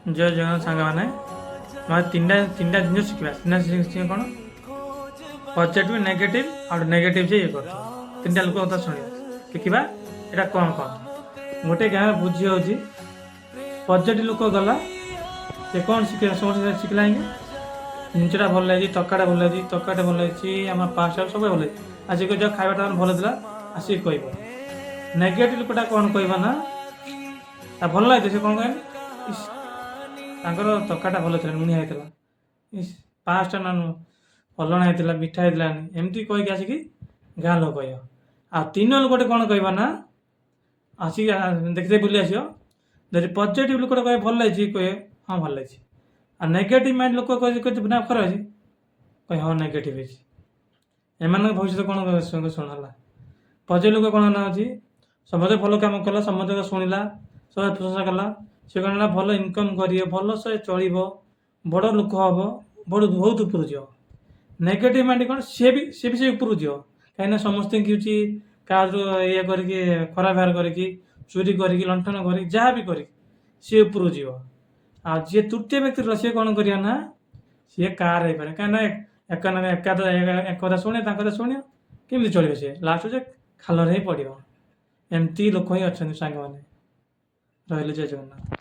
जय जगन्नाथ सांग मैंने तीन तीन जिन शिखा तीन शिख कौन पॉजिटिव नेगेटिव और नेगेटिव से ये कर तीन लोक कथा शुणा देखा यहाँ कौन कौन गोटे गाँव बुझी हो पॉजिटिव लोक गला से कौन शिखला शिखला जिनसा भल लगी तकाटा भल लगी तकाटा भल लगी आम पास सब भल लगी आसिक जो खावाटा भल था आसिक कह नेगेटिव लोकटा कौन कह ना भल लगे से कौन कह तकाटा भल था लुणिया होता पाँचटा ना पलणा होता मिठा होता एमती कहीकि आसिक गाँ लोक कह आ तीन लोकटे कौन कह ना आसिक देखते बुले आस पॉजिटिव लोकटा कहे भल लगी कहे हाँ भल लगी आ नेगेटिव माइंड लोक कहे ना खराब अच्छे कहे हाँ नेगेटिव है एम भविष्य कौन शुणा पॉजिटिव लोक कौन ना अच्छी समझे भल कम कला समझ शुणिला सब प्रशंसा कला से कौन भल इनकम कर भल से चल बड़ लोक हम बड़ बहुत ऊपर जा नेगेटिव माइंड कौन सी भी से ऊपर जा कहीं समस्त कि क्या ये करके खराब व्यवहार करके चोरी करके लंठन कर जहाँ भी कर सी ऊपर जीव आ जी तृतीय व्यक्ति रहा सी कौन करा ना सी कार हो पाए कहीं एक कथा शुणे कथा शुण केमी चलो सी लास्ट जे खाल ही पड़ो एमती लोक ही अच्छा सांग मैंने रही जय जगन्नाथ।